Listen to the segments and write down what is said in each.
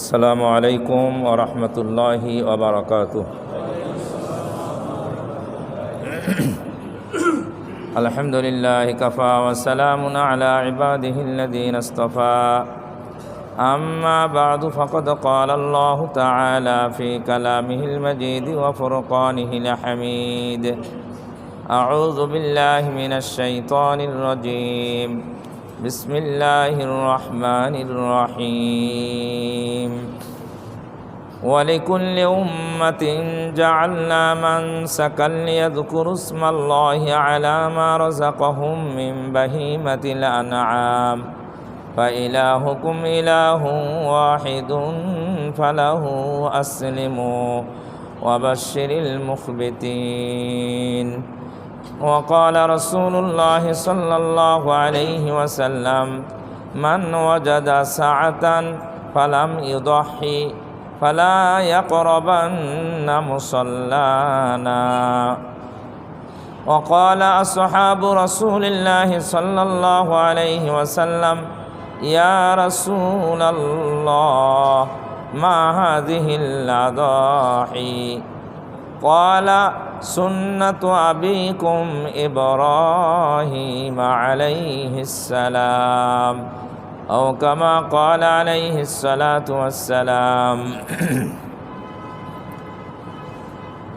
আসসালামু আলাইকুম ওয়া রাহমাতুল্লাহি ওয়া বারাকাতুহু। আলহামদুলিল্লাহি কাফা ওয়া সালামুন আলা ইবাদিহিল্লাযীনা ইসতাফা। আম্মা বা'দু ফাকাদ ক্বালা আল্লাহু তাআলা ফি কালামিহিল মাজিদ ওয়া ফুরকানিহিল হামিদ। আউযু বিল্লাহি মিনাশ শাইতানির রাজীম। বিসমিল্লাহির রহমানির রহিম। ওয়ালিকুল্লি উম্মাতিন জাআলনা মানসাকান লিয়াযকুরু ইসমাল্লাহি আলা মা রাযাকাহুম মিন বাহিমাতিল আনআম ফাইলাহুকুম ইলাহুন ওয়াহিদুন ফালাহু আসলিমু ওয়াবাশশিরিল মুখবিতিন। وقال رسول الله صلى الله عليه وسلم من وجد سعة فلم يضحي فلا يقربن مصلانا. وقال أصحاب رسول الله صلى الله عليه وسلم يا رسول الله ما هذه الأضاحي؟ قال سنة أبيكم إبراهيم عليه السلام أو كما قال عليه الصلاة والسلام.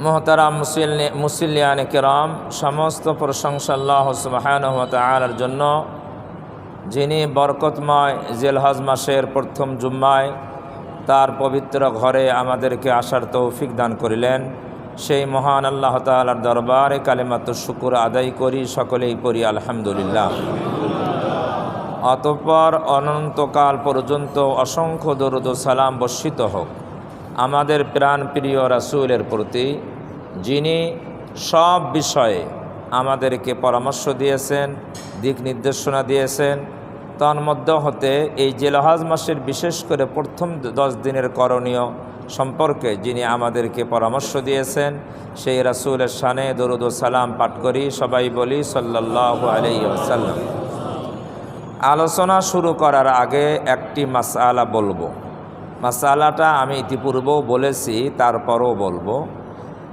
মোহতারাম মুসল্লিয়ান কিরাম, সমস্ত প্রশংসা আল্লাহ সুবহানাহু ওয়া তাআলার জন্য, যিনি বরকতময় জিলহজ মাসের প্রথম জুম্মায় তার পবিত্র ঘরে আমাদেরকে আসার তৌফিক দান করিলেন। সেই মহান আল্লাহ তাআলার দরবারে কালিমাতুশ শুকর আদায় করি, সকলেই পড়ি আলহামদুলিল্লাহ। অতঃপর অনন্তকাল পর্যন্ত অসংখ্য দরুদ ও সালাম বর্ষিত হোক আমাদের প্রাণ প্রিয় রাসূলের প্রতি, যিনি সব বিষয়ে আমাদেরকে পরামর্শ দিয়েছেন, দিক নির্দেশনা দিয়েছেন। তন্মধ্যে হতে এই জিলহজ মাসের বিশেষ করে প্রথম 10 দিনের করণীয় সম্পর্কে যিনি আমাদেরকে পরামর্শ দিয়েছেন, সেই রাসূলের শানে দরুদ ও সালাম পাঠ করি, সবাই বলি সাল্লাল্লাহু আলাইহি ওয়াসাল্লাম। আলোচনা শুরু করার আগে একটি মাসআলা বলবো। মাসআলাটা আমি ইতিপূর্বেও বলেছি, তারপরও বলবো।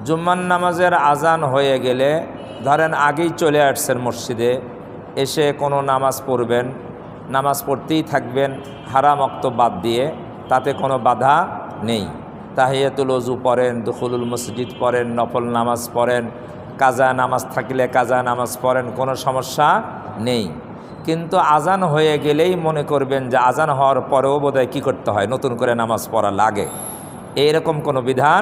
জুম্মার নামাজের আজান হয়ে গেলে, ধরেন আগেই চলে আসছেন মসজিদে, এসে কোনো নামাজ পড়বেন, নামাজ পড়তেই থাকবেন হারাম ওয়াক্ত বাদ দিয়ে, তাতে কোনো বাধা নেই। তাহিয়াতুল ওযু পড়েন, দুখুলুল মসজিদ পড়েন, নফল নামাজ পড়েন, কাজা নামাজ থাকলে কাজা নামাজ পড়েন, কোনো সমস্যা নেই। কিন্তু আজান হয়ে গেলেই মনে করবেন যে আজান হওয়ার পরেও বোধহয় কী করতে হয়, নতুন করে নামাজ পড়া লাগে, এইরকম কোনো বিধান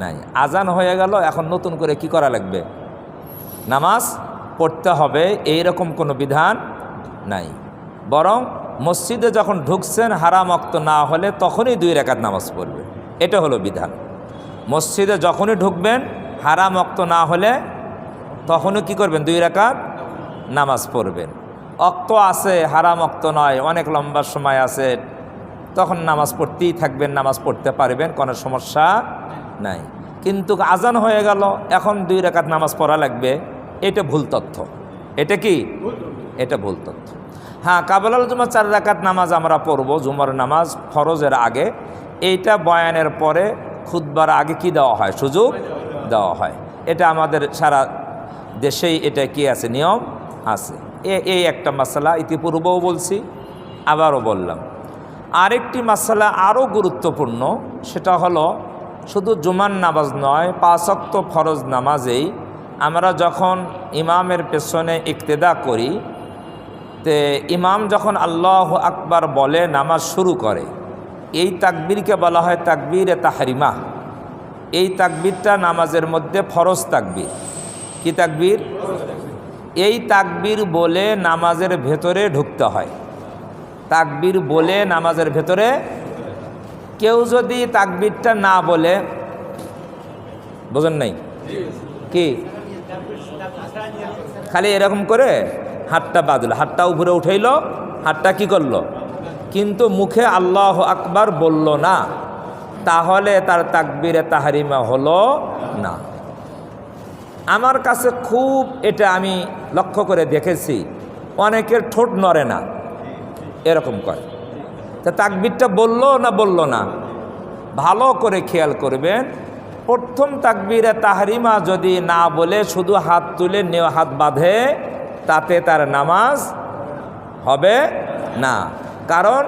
নাই। আজান হয়ে গেল, এখন নতুন করে কি করা লাগবে, নামাজ পড়তে হবে, এইরকম কোনো বিধান নাই। বরং মসজিদে যখন ঢুকছেন হারাম ওয়াক্ত না হলে তখনই 2 রাকাত নামাজ পড়বে, এটা হলো বিধান। মসজিদে যখনই ঢুকবেন হারাম ওয়াক্ত না হলে তখনই কি করবেন, 2 রাকাত নামাজ পড়বেন। ওয়াক্ত আছে, হারাম ওয়াক্ত নয়, অনেক লম্বা সময় আছে, তখন নামাজ পড়তেই থাকবেন, নামাজ পড়তে পারবেন, কোনো সমস্যা নাই। কিন্তু আজান হয়ে গেল, এখন 2 রাকাত নামাজ পড়া লাগবে, এটা ভুল তথ্য। এটা কি? এটা ভুল তথ্য। হ্যাঁ, কাবলাল জুমা 4 রাকাত নামাজ আমরা পড়ব, জুমার নামাজ ফরজের আগে। এইটা বয়ানের পরে খুতবার আগে কি দেওয়া হয়, সুযোগ দেওয়া হয়। এটা আমাদের সারা দেশেই এটা কি আছে, নিয়ম আছে। এই একটা মাসালা ইতিপূর্বেও বলছি, আবারও বললাম। আরেকটি মাসালা আরও গুরুত্বপূর্ণ, সেটা হলো শুধু জুমার নামাজ নয়, 5 ওয়াক্ত ফরজ নামাজেই আমরা যখন ইমামের পেছনে ইক্তেদা করি, তে ইমাম যখন আল্লাহু আকবার বলে নামাজ শুরু করে, এই তাকবীরকে বলা হয় তাকবীরে তাহরিমা। এই তাকবীরটা নামাজের মধ্যে ফরজ তাকবীর। কি তাকবীর? এই তাকবীর বলে নামাজের ভেতরে ঢুকতে হয়। তাকবীর বলে নামাজের ভেতরে, কেউ যদি তাকবীরটা না বলে, বোঝেন নাই কি, খালি এরকম করে হাতটা বাঁধলো, হাতটা উপরে উঠাইল, হাতটা কি করলো, কিন্তু মুখে আল্লাহু আকবার বলল না, তাহলে তার তাকবীরে তাহরিমা হলো না। আমার কাছে খুব এটা আমি লক্ষ্য করে দেখেছি, অনেকের ঠোঁট নড়ে না, এরকম করে, তা তাকবীরটা বললো না বললো না? ভালো করে খেয়াল করবেন। প্রথম তাকবীরে তাহরিমা যদি না বলে শুধু হাত তুলে হাত বাঁধে, তাতে তার নামাজ হবে না। কারণ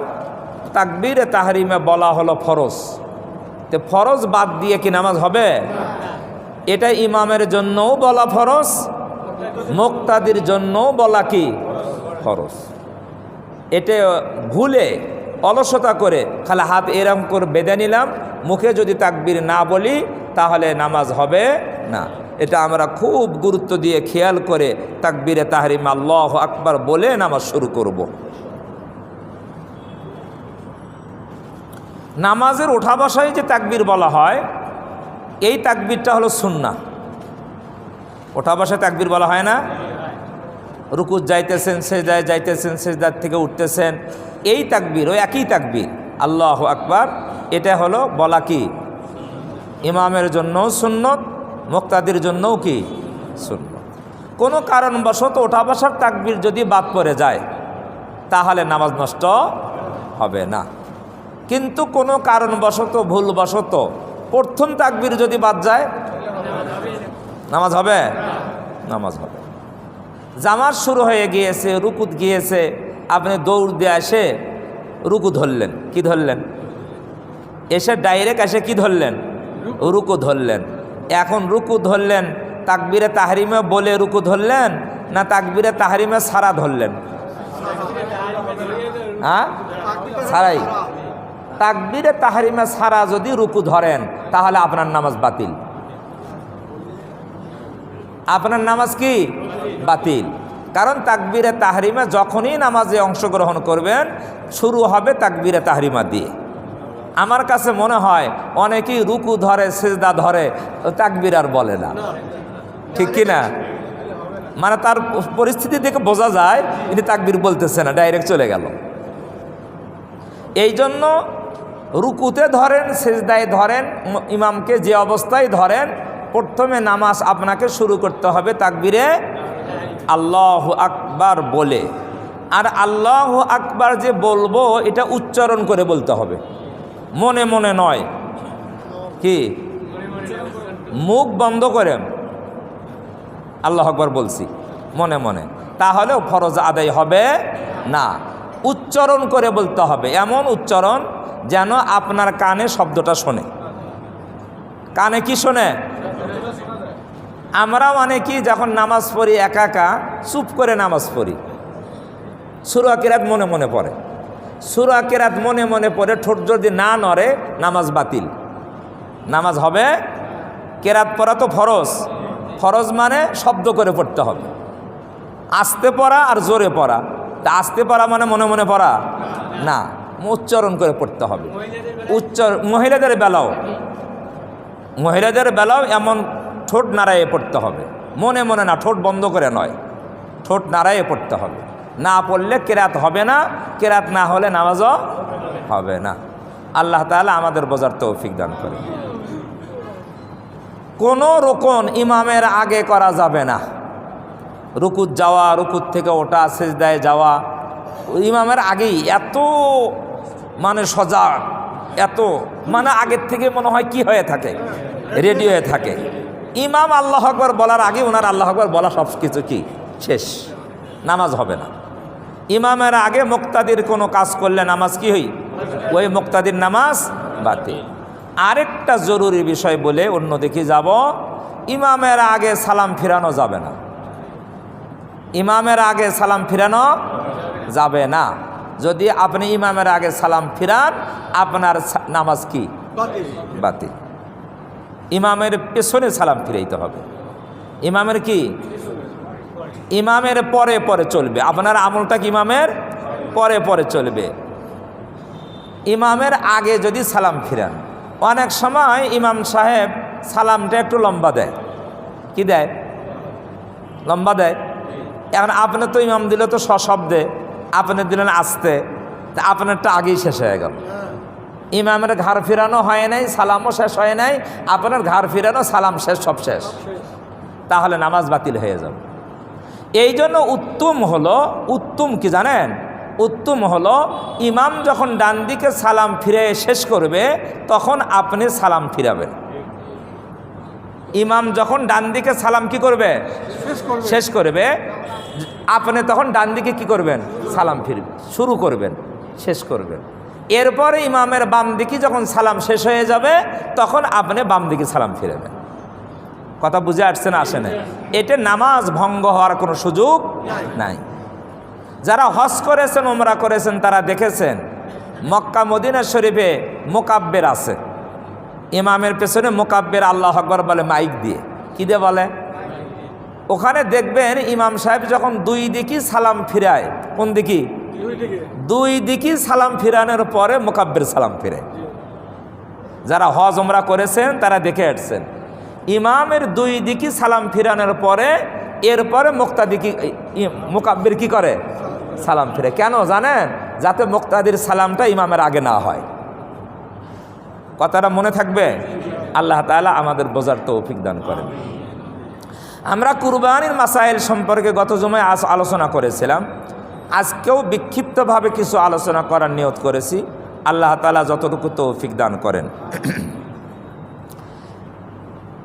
তাকবীরে তাহরিমা বলা হলো ফরজ, তো ফরজ বাদ দিয়ে কি নামাজ হবে? এটা ইমামের জন্যও বলা ফরজ, মুক্তাদির জন্যও বলা কি ফরজ। এটা ভুলে অলসতা করে খালি হাত এরম করে বেঁধে নিলাম, মুখে যদি তাকবীর না বলি তাহলে নামাজ হবে না। এটা আমরা খুব গুরুত্ব দিয়ে খেয়াল করে তাকবীরে তাহরিমা আল্লাহু আকবার বলে নামাজ শুরু করব। নামাজের ওঠা বসায় যে তাকবীর বলা হয়, এই তাকবীরটা হলো সুন্নাহ। ওঠা বসায় তাকবীর বলা হয় না? রুকুত যাইতেছেন, সেজদায় যাইতেছেন, সেজদার থেকে উঠতেছেন, এই তাকবীর, ওই একই তাকবীর আল্লাহু আকবার, এটা হলো বলা কি ইমামের জন্যও সুন্নত, মুক্তাদির জন্যও কি সুন্নত। কোনো কারণবশত ওঠা বসার তাকবীর যদি বাদ পড়ে যায় তাহলে নামাজ নষ্ট হবে না। কিন্তু কোনো কারণবশত ভুলবশত প্রথম তাকবীর যদি বাদ যায় নামাজ হবে? নামাজ হবে। জামাত শুরু হয়ে গিয়েছে, রুকুত গিয়েছে, আপনি দৌড় দিয়ে এসে রুকু ধরলেন, কি ধরলেন? এসে ডাইরেক্ট এসে কি ধরলেন? রুকু ধরলেন। এখন রুকু ধরলেন, তাকবীরে তাহরিমা বলে রুকু ধরলেন না তাকবীরে তাহরিমা সারা ধরলেন? হ্যাঁ, সারাই। তাকবীরে তাহরিমা সারা যদি রুকু ধরেন তাহলে আপনার নামাজ বাতিল। আপনার নামাজ কি বাতিল। কারণ তাকবীরে তাহরিমা যখনই নামাজে অংশগ্রহণ করবেন শুরু হবে তাকবীরে তাহরিমা দিয়ে। আমার কাছে মনে হয় অনেকেই রুকু ধরে, সিজদা ধরে, তাকবীর আর বলে না, ঠিক কি না? মানে তার পরিস্থিতি দেখে বোঝা যায় ইনি তাকবীর বলতেছে না, ডাইরেক্ট চলে গেল। এই জন্য রুকুতে ধরেন, সিজদায় ধরেন, ইমামকে যে অবস্থায় ধরেন, প্রথমে নামাজ আপনাকে শুরু করতে হবে তাকবীরে আল্লাহু আকবার বলে। আর আল্লাহু আকবার যে বলবো এটা উচ্চারণ করে বলতে হবে, মনে মনে নয়। কি মুখ বন্ধ করে আল্লাহু আকবার বলছি মনে মনে, তাহলেও ফরজ আদায় হবে না। উচ্চারণ করে বলতে হবে, এমন উচ্চারণ যেন আপনার কানে শব্দটা শোনে। কানে কি শোনে? আমরা অনেকেই যখন নামাজ পড়ি একা একা চুপ করে নামাজ পড়ি, সূরা কিরাত মনে মনে পড়ে, সূরা কিরাত মনে মনে পড়ে, ঠোঁট যদি না নড়ে নামাজ বাতিল। নামাজ হবে? কেরাত পড়া তো ফরজ, ফরজ মানে শব্দ করে পড়তে হবে, আস্তে পড়া আর জোরে পড়া। তা আস্তে পড়া মানে মনে মনে পড়া না, উচ্চারণ করে পড়তে হবে। মহিলাদের বেলাও এমন ঠোঁট নাড়াইয়ে পড়তে হবে, মনে মনে না, ঠোঁট বন্ধ করে নয়, ঠোঁট নাড়াইয়ে পড়তে হবে। না পড়লে কেরাত হবে না, কেরাত না হলে নামাজও হবে না। আল্লাহ তাআলা আমাদের বোঝার তৌফিক দান করে। কোনো রুকুন ইমামের আগে করা যাবে না। রুকুত যাওয়া, রুকুত থেকে ওঠা, সিজদায় যাওয়া ইমামের আগেই এত মানে সজাগ, এত মানে আগের থেকে মনে হয় কি হয়ে থাকে, রেডি হয়ে থাকে। ইমাম আল্লাহু আকবার বলার আগে ওনার আল্লাহু আকবার বলা সব কিছু কি শেষ, নামাজ হবে না। ইমামের আগে মুক্তাদির কোনো কাজ করলে নামাজ কি হই? ওই মুক্তাদির নামাজ বাতিল। আরেকটা জরুরি বিষয় বলে অন্যদিকে যাব, ইমামের আগে সালাম ফিরানো যাবে না। ইমামের আগে সালাম ফিরানো যাবে না। যদি আপনি ইমামের আগে সালাম ফিরান আপনার নামাজ কি বাতিল। ইমামের পেছনে সালাম ফিরাইতে হবে। ইমামের কি? ইমামের পরে পরে চলবে, আপনার আমলটা কি ইমামের পরে পরে চলবে। ইমামের আগে যদি সালাম ফিরান, অনেক সময় ইমাম সাহেব সালামটা একটু লম্বা দেয়, কি দেয়? লম্বা দেয়। এখন আপনি তো ইমাম দিলে তো সশব্দে, আপনি দিলেন আস্তে, তা আপনারটা আগেই শেষ হয়ে গেল। ইমামের ঘাড় ফিরানো হয় নাই, সালামও শেষ হয় নাই, আপনার ঘাড় ফিরানো, সালাম শেষ, সব শেষ, তাহলে নামাজ বাতিল হয়ে যাবে। এই জন্য উত্তম হলো, উত্তম কি জানেন? উত্তম হলো ইমাম যখন ডান দিকে সালাম ফিরে শেষ করবে তখন আপনি সালাম ফিরাবেন। ইমাম যখন ডান দিকে সালাম কি করবে? শেষ করবে, আপনি তখন ডান দিকে কি করবেন? সালাম ফিরবে, শুরু করবেন, শেষ করবেন। এরপরে ইমামের বাম দিকে যখন সালাম শেষ হয়ে যাবে তখন আপনি বাম দিকে সালাম ফিরাবেন। কথা বুঝে আসছে না? আসে না? এতে নামাজ ভঙ্গ হওয়ার কোনো সুযোগ নাই। যারা হজ করেছেন, ওমরা করেছেন, তারা দেখেছেন মক্কা মদিনা শরীফে মোকাব্বের আছে, ইমামের পেছনে মোকাব্বের আল্লাহু আকবার বলে মাইক দিয়ে। কি দিয়ে বলে? ওখানে দেখবেন ইমাম সাহেব যখন দুই দিকে সালাম ফিরায়, কোন দিকে? দুই দিকে সালাম ফিরানোর পরে মোকাব্বের সালাম ফিরে। যারা হজ ওমরা করেছেন তারা দেখে আসছেন ইমামের দুই দিকে সালাম ফিরানোর পরে এরপরে মোকাব্বির কি করে? সালাম ফিরে। কেন জানেন? যাতে মুক্তাদির সালামটা ইমামের আগে না হয়। কথাটা মনে থাকবে? আল্লাহ তাআলা আমাদের বোঝার তৌফিক দান করেন। আমরা কুরবানির মাসাইল সম্পর্কে গত জুমায় আলোচনা করেছিলাম। আজকেও বিক্ষিপ্তভাবে কিছু আলোচনা করার নিয়ত করেছি। আল্লাহ তাআলা যতটুকু তৌফিক দান করেন।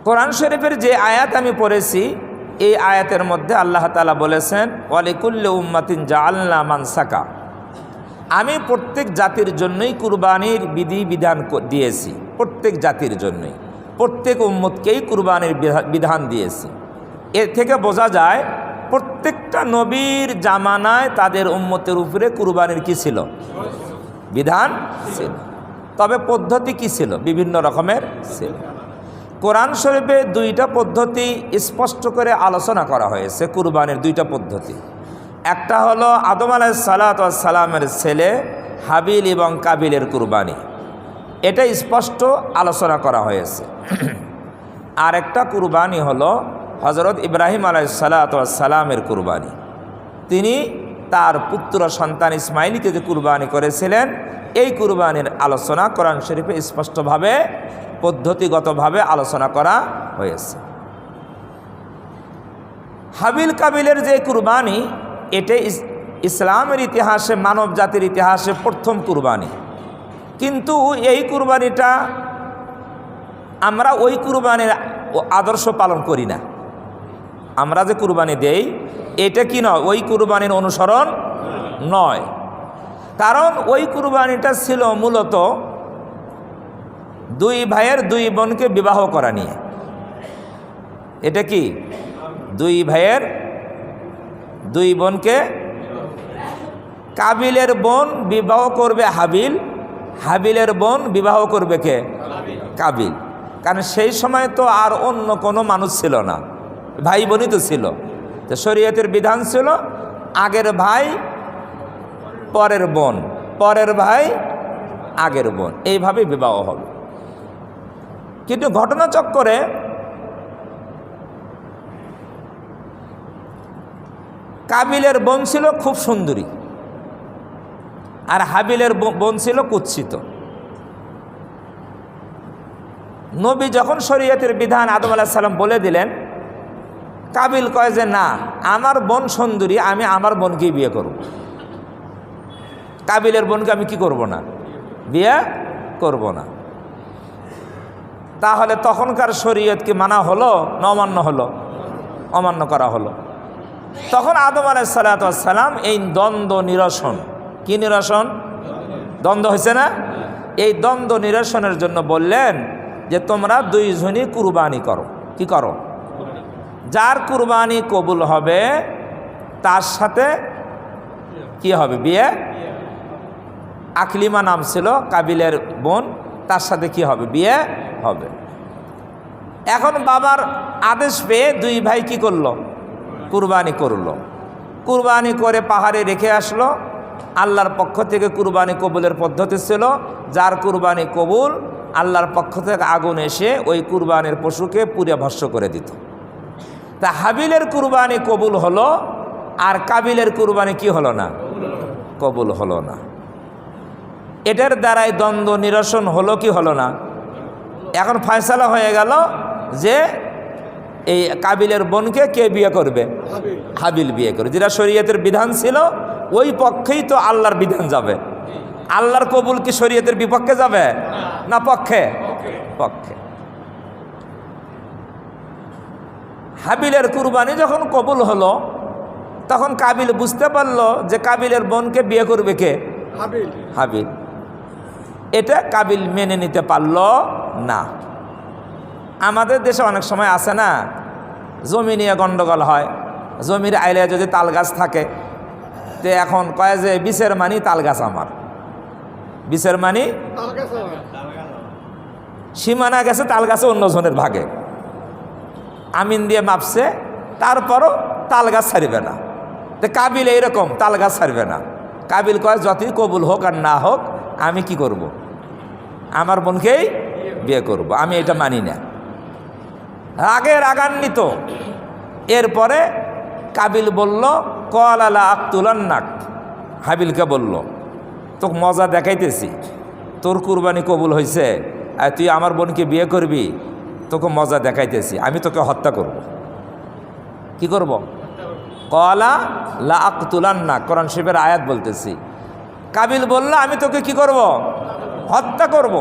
কোরআন শরীফের যে আয়াত আমি পড়েছি, এই আয়াতের মধ্যে আল্লাহ তাআলা বলেছেন ওয়ালিকুল্লি উম্মাতিন জাআলনা মানসাকা, আমি প্রত্যেক জাতির জন্যই কুরবানির বিধান দিয়েছি। প্রত্যেক জাতির জন্যই, প্রত্যেক উম্মতকেই কুরবানির বিধান দিয়েছি। এর থেকে বোঝা যায় প্রত্যেকটা নবীর জামানায় তাদের উম্মতের উপরে কুরবানির কি ছিল? বিধান ছিল। তবে পদ্ধতি কি ছিল? বিভিন্ন রকমের ছিল। কোরআন শরীফে দুইটা পদ্ধতি স্পষ্ট করে আলোচনা করা হয়েছে। কুরবানির দুইটা পদ্ধতি। একটা হলো আদম আলাইহিস সালামের ছেলে হাবিল এবং কাবিলের কুরবানি, এটা স্পষ্ট আলোচনা করা হয়েছে। আর একটা কুরবানি হলো হযরত ইব্রাহিম আলাইহিস সালামের কুরবানি। তিনি তার পুত্র সন্তান ইসমাইলকে যে কুরবানি করেছিলেন, এই কুরবানির আলোচনা কোরআন শরীফে স্পষ্টভাবে পদ্ধতিগতভাবে আলোচনা করা হয়েছে। হাবিল কাবিলের যে কুরবানি, এটা ইসলামের ইতিহাসে, মানব জাতির ইতিহাসে প্রথম কুরবানি। কিন্তু এই কুরবানিটা আমরা ওই কুরবানির আদর্শ পালন করি না। আমরা যে কুরবানি দেই এটা কি নয়? ওই কুরবানির অনুসরণ নয়। কারণ ওই কুরবানিটা ছিল মূলত দুই ভাইয়ের দুই বোনকে বিবাহ করা নিয়ে। এটা কি? দুই ভাইয়ের দুই বোনকে, কাবিলের বোন বিবাহ করবে হাবিল, হাবিলের বোন বিবাহ করবে কে? কাবিল। কারণ সেই সময় তো আর অন্য কোনো মানুষ ছিল না, ভাই বোনই তো ছিল। তো শরীয়তের বিধান ছিল আগের ভাই পরের বোন, পরের ভাই আগের বোন, এইভাবে বিবাহ হবে। কিন্তু ঘটনাচক্রে কাবিলের বোন ছিল খুব সুন্দরী, আর হাবিলের বোন ছিল কুৎসিত। নবী যখন শরীয়তের বিধান আদম আলাইহিস সালাম বলে দিলেন, কাবিল কয় যে না, আমার বোন সুন্দরী, আমি আমার বোনকেই বিয়ে করব। কাবিলের বোনকে আমি কি করব না? বিয়ে করব না। তাহলে তখনকার শরীয়ত কি মানা হলো না অমান্য হলো? অমান্য করা হলো। তখন আদম আলাইহিস সালাম এই দ্বন্দ্ব নিরসন, কি নিরসন? দ্বন্দ্ব হয়েছে না? এই দ্বন্দ্ব নিরসনের জন্য বললেন যে তোমরা দুইজনই কুরবানি করো। কি করো? যার কুরবানি কবুল হবে তার সাথে কি হবে? বিয়ে। আকলিমা নাম ছিল কাবিলের বোন, তার সাথে কি হবে? বিয়ে হবে। এখন বাবার আদেশ পেয়ে দুই ভাই কি করলো? কুরবানি করলো। কুরবানি করে পাহাড়ে রেখে আসলো। আল্লাহর পক্ষ থেকে কুরবানি কবুলের পদ্ধতি ছিল, যার কুরবানি কবুল আল্লাহর পক্ষ থেকে আগুন এসে ওই কুরবানির পশুকে পুড়ে ভস্ম করে দিত। তা হাবিলের কুরবানি কবুল হলো, আর কাবিলের কুরবানি কি হলো না? কবুল হলো না। এটার দ্বারাই দ্বন্দ্ব নিরসন হলো কি হলো না? এখন ফয়সালা হয়ে গেল যে এই কাবিলের বোনকে কে বিয়ে করবে? হাবিল বিয়ে করবে। যেটা শরীয়তের বিধান ছিল ওই পক্ষেই তো আল্লাহর বিধান যাবে। আল্লাহর কবুল কি শরীয়তের বিপক্ষে যাবে না পক্ষে? পক্ষে। হাবিলের কুরবানি যখন কবুল হলো তখন কাবিল বুঝতে পারলো যে কাবিলের বোনকে বিয়ে করবে কে? হাবিল। এটা কাবিল মেনে নিতে পারল না। আমাদের দেশে অনেক সময় আছে না, জমি নিয়ে গন্ডগোল হয়। জমির আইলে যদি তাল গাছ থাকে, তো এখন কয় যে বিশের মানি তাল গাছ আমার, বিশের মানি সীমানা গেছে তাল গাছে অন্যজনের ভাগে, আমিন দিয়ে মাপছে, তারপরও তাল গাছ ছাড়বে না। তো কাবিল এইরকম, তাল গাছ ছাড়বে না। কাবিল কয় যতই কবুল হোক আর না হোক আমি কি করব? আমার বোনকেই বিয়ে করব, আমি এটা মানি না। রাগে রাগান্বিত। এরপরে কাবিল বলল কলালা আক্তুলান্নাক, হাবিলকে বলল তোকে মজা দেখাইতেছি, তোর কুরবানি কবুল হয়েছে আর তুই আমার বোনকে বিয়ে করবি, তোকে মজা দেখাইতেছি, আমি তোকে হত্যা করব। কি করব? কলা লা আক্তুলান্নাক, কোরআন শরীফের আয়াত বলতেছি। কাবিল বলল আমি তোকে কি করব? হত্যা করব।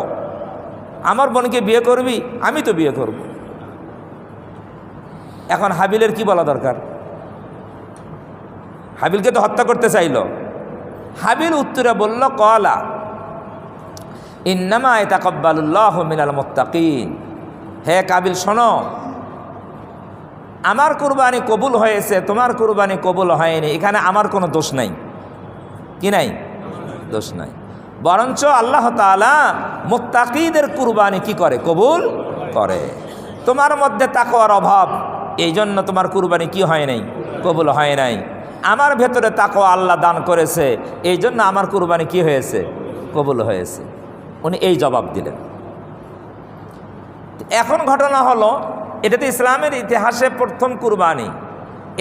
আমার বোনকে বিয়ে করবি, আমি তো বিয়ে করব। এখন হাবিলের কি বলা দরকার? হাবিলকে তো হত্যা করতে চাইল। হাবিল উত্তরে বলল কলা ইন্নামা ইয়াতাকাব্বালুল্লাহু মিনাল মুত্তাকিন। হে কাবিল শোনো, আমার কুরবানি কবুল হয়েছে, তোমার কুরবানি কবুল হয়নি, এখানে আমার কোনো দোষ নাই। কি নাই? দোষ নাই। বরঞ্চ আল্লাহ তাআলা মুত্তাকিদের কুরবানি কি করে? কবুল করে। তোমার মধ্যে তাকওয়ার অভাব, এই জন্য তোমার কুরবানি কি হয় নাই? কবুল হয় নাই। আমার ভেতরে তাকওয়া আল্লাহ দান করেছে, এই জন্য আমার কুরবানি কি হয়েছে? কবুল হয়েছে। উনি এই জবাব দিলেন। এখন ঘটনা হলো, এটা তো ইসলামের ইতিহাসে প্রথম কুরবানি।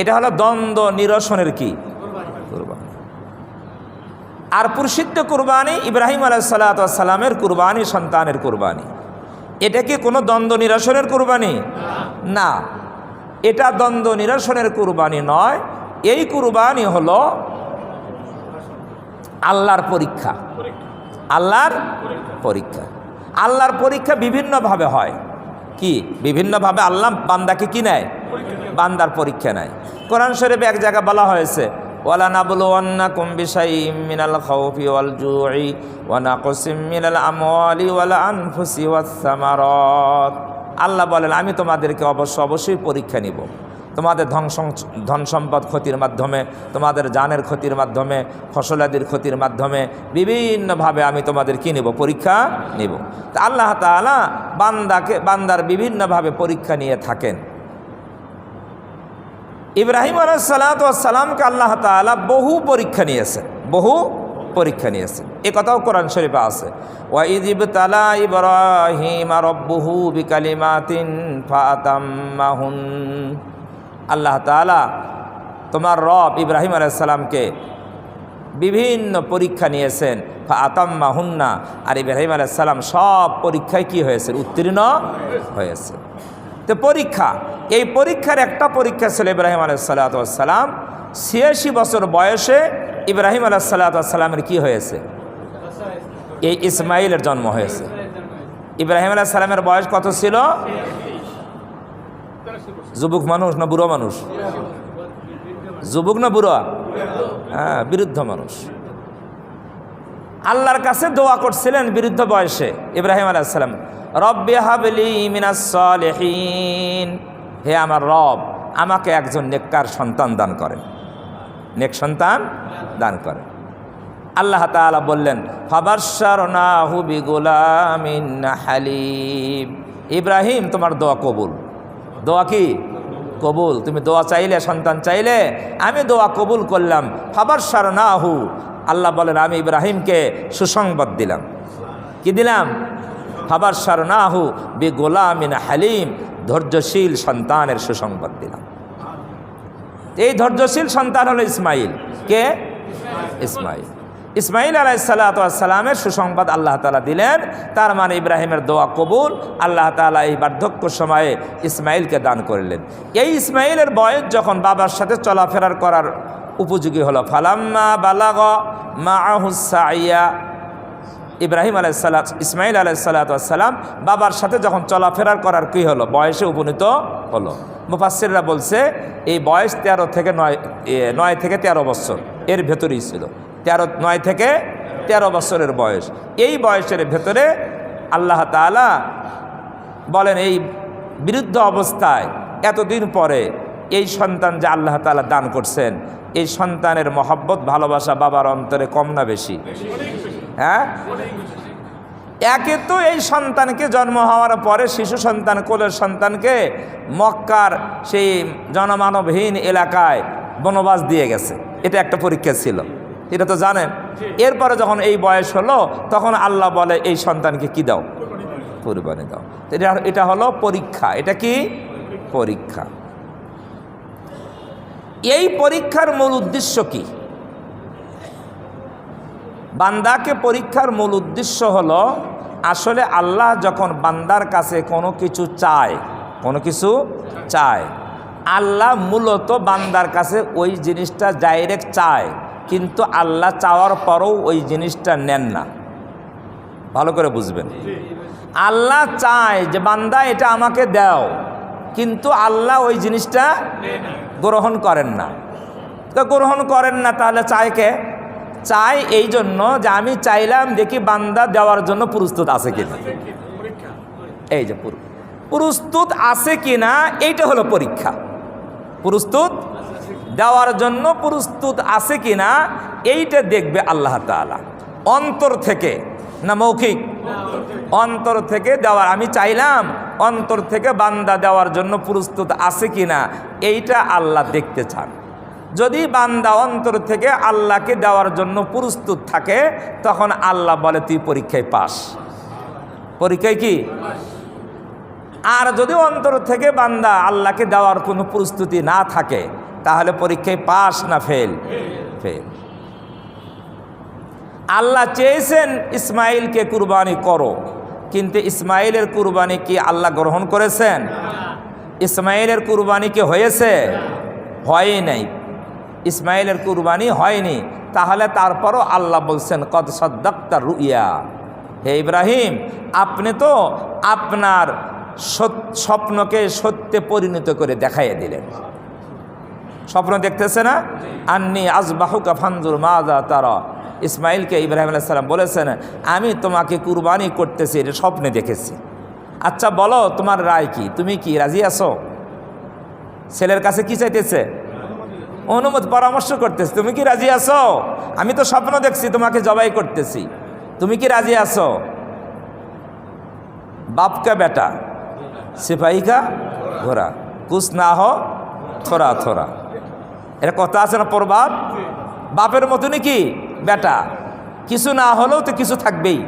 এটা হলো দ্বন্দ্ব নিরসনের কি কুরবানি। আর প্রসিদ্ধ কুরবানি ইব্রাহিম আলাইহিস সালাতু ওয়াস সালামের কুরবানি, সন্তানের কুরবানি। এটা কি কোনো দ্বন্দ্ব নিরসনের কুরবানি? না, এটা দ্বন্দ্ব নিরসনের কুরবানি নয়। এই কুরবানি হলো আল্লাহর পরীক্ষা। আল্লাহর পরীক্ষা। আল্লাহর পরীক্ষা বিভিন্নভাবে হয়। কি বিভিন্নভাবে আল্লাহ বান্দাকে কি নেয়? বান্দার পরীক্ষা নেয়। কোরআন শরীফে এক জায়গায় বলা হয়েছে ওয়ালা নাবলুওয়ান্নাকুম বিশাইইম মিনাল খাউফি ওয়াল জুই ওয়া নাকসিম মিনাল আমওয়ালি ওয়াল আনফুসি ওয়াস সামারাত। আল্লাহ বলেন আমি তোমাদেরকে অবশ্যই পরীক্ষা নিব। তোমাদের ধন সম্পদ ক্ষতির মাধ্যমে, তোমাদের জানের ক্ষতির মাধ্যমে, ফসলাদির ক্ষতির মাধ্যমে বিভিন্নভাবে আমি তোমাদের কি নিব? পরীক্ষা নিব। তা আল্লাহ তাআলা বান্দার বিভিন্নভাবে পরীক্ষা নিয়ে থাকেন। ইব্রাহিম আলাইহিস সালাতু ওয়াস সালামকে আল্লাহ তাআলা বহু পরীক্ষা নিয়েছেন, বহু পরীক্ষা নিয়েছেন। এ কথাও কোরআন শরীফে আছে ওয়া ইযিবতালা ইব্রাহিম রাব্বুহু বিকালিমাতিন ফাতাম্মাহুন। আল্লাহ তাআলা তোমার রব ইব্রাহিম আলাইহিস সালামকে বিভিন্ন পরীক্ষা নিয়েছেন, ফাতাম্মাহুন্না। আর ইব্রাহিম আলাইহিস সালাম সব পরীক্ষায় কি হয়েছে? উত্তীর্ণ হয়েছে। তো পরীক্ষা, এই পরীক্ষার একটা পরীক্ষা ছিল ইব্রাহিম আলাইহিস সালাতু ওয়াস সালাম 86 বছর বয়সে ইব্রাহিম আলাইহিস সালাতু ওয়াস সালামের কি হয়েছে? এই ইসমাইলের জন্ম হয়েছে। ইব্রাহিম আলাইহিস সালামের বয়স কত ছিল? যুবক মানুষ না বুড়ো মানুষ? যুবক না বুড়ো? হ্যাঁ, বৃদ্ধ মানুষ। আল্লাহর কাছে দোয়া করছিলেন বৃদ্ধ বয়সে ইব্রাহিম আলাইহিস সালাম, রব্বি হাবলি মিনাস সালিহিন। হে আমার রব, আমাকে একজন নেককার সন্তান দান করেন, নেক সন্তান দান করেন। আল্লাহ তাআলা বললেন ফাবাশশারনাহু বিগুলামিন হালিম। ইব্রাহিম তোমার দোয়া কবুল। দোয়া কি কবুল? তুমি দোয়া চাইলে, সন্তান চাইলে, আমি দোয়া কবুল করলাম। ফাবাশশারনাহু, আল্লাহ বলেন আমি ইব্রাহিমকে সুসংবাদ দিলাম। কি দিলাম? ফাবাশশারনাহু বিগুলামিন হালিম, ধৈর্যশীল সন্তানের সুসংবাদ দিলাম। এই ধৈর্যশীল সন্তান হলো ইসমাইল। কে? ইসমাইল। ইসমাইল আলাইহিস সালাতু ওয়াস সালামের সুসংবাদ আল্লাহ তাআলা দিলেন। তার মানে ইব্রাহিমের দোয়া কবুল। আল্লাহ তাআলা এই বার্ধক্য সময়ে ইসমাইলকে দান করলেন। এই ইসমাইলের বয়স যখন বাবার সাথে চলাফেরার করার উপযোগী হলো। ফালাম্মা বালাগ মাআহু সাইয়া, ইব্রাহিম আলাইহিসসালাম ইসমাইল আলাইহিসসালাম বাবার সাথে যখন চলাফেরা করার কী হলো, বয়সে উপনীত হলো। মুফাসসিররা বলছে এই বয়স 9 থেকে 13 বছর এর ভেতরেই ছিল। 9 থেকে 13 বছরের বয়স। এই বয়সের ভেতরে আল্লাহ তাআলা বলেন এই বৃদ্ধ অবস্থায় এতদিন পরে এই সন্তান যে আল্লাহ তাআলা দান করছেন, এই সন্তানের মহব্বত ভালোবাসা বাবার অন্তরে কম না বেশি? হ্যাঁ, একে তো এই সন্তানকে জন্ম হওয়ার পরে শিশু সন্তান, কোলের সন্তানকে মক্কার সেই জনমানবহীন এলাকায় বনবাস দিয়ে গেছে, এটা একটা পরীক্ষা ছিল, এটা তো জানেন। এরপরে যখন এই বয়স হলো তখন আল্লাহ বলে এই সন্তানকে কি দাও, কুরবানি দাও। এটা হলো পরীক্ষা। এটা কি পরীক্ষা? এই পরীক্ষার মূল উদ্দেশ্য কি? বান্দাকে পরীক্ষার মূল উদ্দেশ্য হলো আসলে আল্লাহ যখন বান্দার কাছে কোনো কিছু চায়, আল্লাহ মূলত বান্দার কাছে ওই জিনিসটা ডাইরেক্ট চায়, কিন্তু আল্লাহ চাওয়ার পরও ওই জিনিসটা নেন না। ভালো করে বুঝবেন, আল্লাহ চায় যে বান্দা এটা আমাকে দাও, কিন্তু আল্লাহ ওই জিনিসটা গ্রহণ করেন না। তো গ্রহণ করেন না, তাহলে চায় কে? চাই এই জন্য যে আমি চাইলাম দেখি বান্দা দেওয়ার জন্য প্রস্তুত আছে কিনা। এই যে প্রস্তুত আছে কিনা, এইটা হলো পরীক্ষা। প্রস্তুত দেওয়ার জন্য প্রস্তুত আছে কিনা এইটা দেখবে আল্লাহ তাআলা। অন্তর থেকে না মৌখিক? অন্তর থেকে দেওয়ার, আমি চাইলাম অন্তর থেকে বান্দা দেওয়ার জন্য প্রস্তুত আছে কিনা এইটা আল্লাহ দেখতে চান। যদি বান্দা অন্তর থেকে আল্লাহকে দেওয়ার জন্য প্রস্তুত থাকে তখন আল্লাহ বলে তুই পরীক্ষায় পাস। পরীক্ষায় কি? আর যদি অন্তর থেকে বান্দা আল্লাহকে দেওয়ার কোনো প্রস্তুতি না থাকে তাহলে পরীক্ষায় পাস না ফেল? ফেল। আল্লাহ চেয়েছেন ইসমাইলকে কুরবানি করো, কিন্তু ইসমাইলের কুরবানি কি আল্লাহ গ্রহণ করেছেন? ইসমাইলের কুরবানি কি হয়েছে? হয় নাই। ইসমাইলের কুরবানি হয়নি। তাহলে তারপরও আল্লাহ বলছেন কদ সাদ্দাক্তা রুইয়া, হে ইব্রাহিম আপনি তো আপনার স্বপ্নকে সত্যে পরিণত করে দেখাইয়া দিলেন। স্বপ্ন দেখতেছে না? আন্নি আজবাহুকা ফানজুর মাযা তারা। ইসমাইলকে ইব্রাহিম আলাইহিস সালাম বলেছেন আমি তোমাকে কুরবানি করতেছি, এটা স্বপ্নে দেখেছি। আচ্ছা বলো তোমার রায় কি, তুমি কি রাজি আছো? ছেলের কাছে কি চাইতেছে? অনুমতি, পরামর্শ করতেছে। তুমি কি রাজি আছো? আমি তো স্বপ্ন দেখছি তোমাকে জবাই করতেছি, তুমি কি রাজি আছো? বাপ কা বেটা সিপাহী কা ঘোড়া, কুছ না হো থোড়া থোড়া, এটা কথা আছে না প্রবাদ? বাপের মতনই কি বেটা, কিছু না হলেও তো কিছু থাকবেই।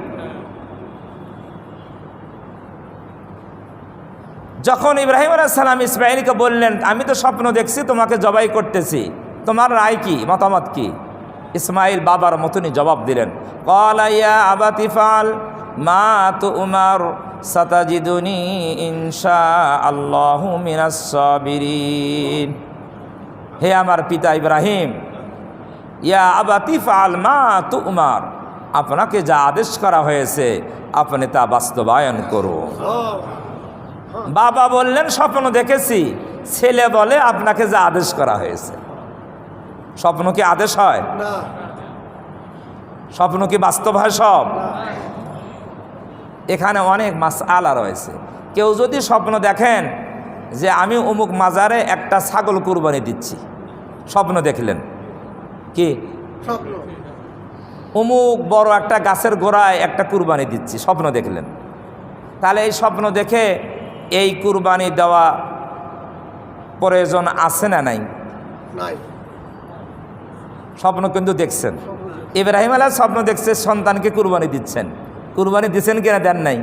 যখন ইব্রাহিম আলাইহিস সালাম ইসমাইলকে বললেন আমি তো স্বপ্ন দেখছি তোমাকে জবাই করতেছি, তোমার রায় কি, মতামত কি? ইসমাইল বাবার মতনই জবাব দিলেন, ক্বালা ইয়া আবাতি ফাল মা তুমার সাতাজিদুনি ইনশাআল্লাহু মিনাস সাবিরিন। হে আমার পিতা ইব্রাহিম, ইয়া আবাতি ফাল মা তুমার, আপনাকে যা আদেশ করা হয়েছে আপনি তা বাস্তবায়ন করুন। বাবা বললেন স্বপ্ন দেখেছি, ছেলে বলে আপনাকে যা আদেশ করা হয়েছে। স্বপ্ন কি আদেশ হয়? স্বপ্ন কি বাস্তব হয়? সব। এখানে অনেক মাসআলা রয়েছে। কেউ যদি স্বপ্ন দেখেন যে আমি অমুক মাজারে একটা ছাগল কুরবানি দিচ্ছি, স্বপ্ন দেখলেন কি অমুক বড় একটা গাছের গোড়ায় একটা কুরবানি দিচ্ছি, স্বপ্ন দেখলেন, তাহলে এই স্বপ্ন দেখে এই কুরবানি দেওয়া প্রয়োজন আছে না নাই? স্বপ্ন কিন্তু দেখছেন। ইব্রাহিম আলাইহিস স্বপ্ন দেখছে সন্তানকে কুরবানি দিচ্ছেন, কুরবানি দিচ্ছেন কিনা দেন নাই?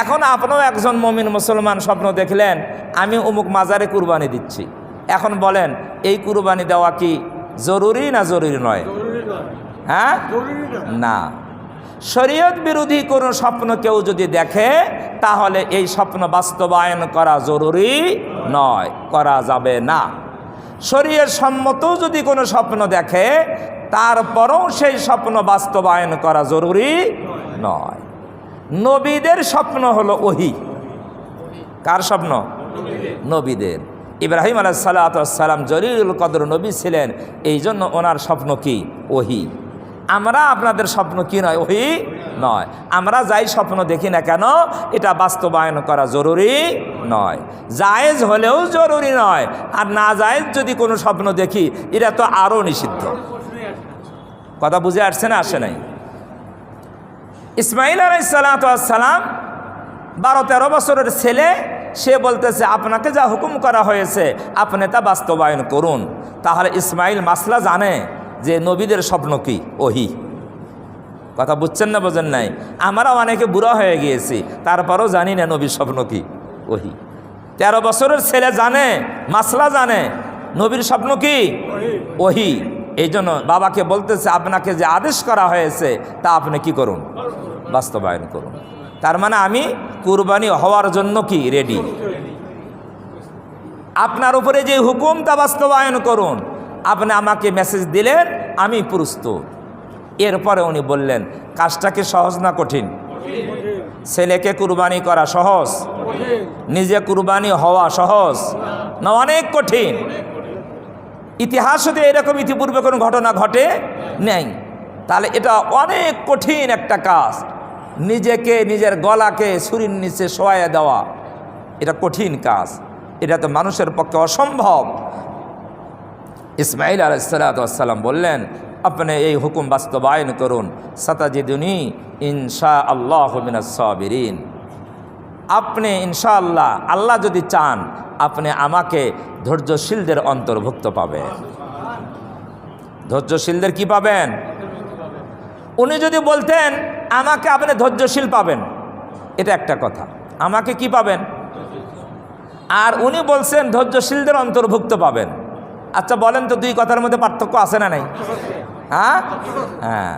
এখন আপনিও একজন মুমিন মুসলমান স্বপ্ন দেখলেন আমি অমুক মাজারে কুরবানি দিচ্ছি, এখন বলেন এই কুরবানি দেওয়া কি জরুরি না জরুরি নয়? হ্যাঁ না। শরীয়ত বিরোধী কোনো স্বপ্ন কেউ যদি দেখে তাহলে এই স্বপ্ন বাস্তবায়ন করা জরুরি নয়, করা যাবে না। শরীয়ত সম্মতও যদি কোনো স্বপ্ন দেখে, তারপরও সেই স্বপ্ন বাস্তবায়ন করা জরুরি নয়। নবীদের স্বপ্ন হলো ওহী। কার স্বপ্ন? নবীদের। ইব্রাহিম আলাইহিস সালাম জলিলুল কদর নবী ছিলেন, এই জন্য ওনার স্বপ্ন কি? ওহী। আমরা আপনাদের স্বপ্ন কি নয়? ওহী নয়। আমরা যাই স্বপ্ন দেখি না কেন, এটা বাস্তবায়ন করা জরুরি নয়। জায়েজ হলেও জরুরি নয়, আর না জায়েজ যদি কোনো স্বপ্ন দেখি, এটা তো আরও নিষিদ্ধ। কথা বুঝে আসছে না? আসে নাই? ইসমাইল আলাইহিস সালাম 12-13 বছরের ছেলে, সে বলতেছে আপনাকে যা হুকুম করা হয়েছে আপনি তা বাস্তবায়ন করুন। তাহলে ইসমাইল মাসলা জানে যে নবীদের স্বপ্ন কি? ওহী। কথা বুঝছেন না বোঝেন নাই? আমরা অনেকে বুড়া হয়ে গিয়েছি, তারপরও জানি না নবীর স্বপ্ন কি? ওহী। 13 বছরের ছেলে জানে, মাসলা জানে, নবীর স্বপ্ন কি? ওহী। এই জন্য বাবাকে বলতেছে আপনাকে যে আদেশ করা হয়েছে তা আপনি কি করুন? বাস্তবায়ন করুন। তার মানে আমি কুরবানি হওয়ার জন্য কি? রেডি। আপনার উপরে যে হুকুম তা বাস্তবায়ন করুন। আপনি আমাকে মেসেজ দিলেন, আমি প্রস্তুত। এরপরে উনি বললেন, কাজটা কি সহজ না কঠিন? ছেলেকে কুরবানি করা সহজ? নিজে কুরবানি হওয়া সহজ না অনেক কঠিন? ইতিহাসে এরকম ইতিপূর্বে কোনো ঘটনা ঘটে নেই। তাহলে এটা অনেক কঠিন একটা কাজ। নিজেকে, নিজের গলাকে ছুরির নিচে শোয়াইয়া দেওয়া, এটা কঠিন কাজ। এটা তো মানুষের পক্ষে অসম্ভব। ইসমাইল আলাইহিস সালাম বললেন, আপনি এই হুকুম বাস্তবায়ন করুন। সাতাজিদুনি ইনশাআল্লাহু মিনাস সাবিরিন। আপনি ইনশাআল্লাহ, আল্লাহ যদি চান, আপনি আমাকে ধৈর্যশীলদের অন্তর্ভুক্ত পাবেন। ধৈর্যশীলদের কি পাবেন? উনি যদি বলতেন আমাকে আপনি ধৈর্যশীল পাবেন, এটা একটা কথা। আমাকে কি পাবেন? আর উনি বলছেন ধৈর্যশীলদের অন্তর্ভুক্ত পাবেন। আচ্ছা বলেন তো, দুই কথার মধ্যে পার্থক্য আছে না নাই? হ্যাঁ,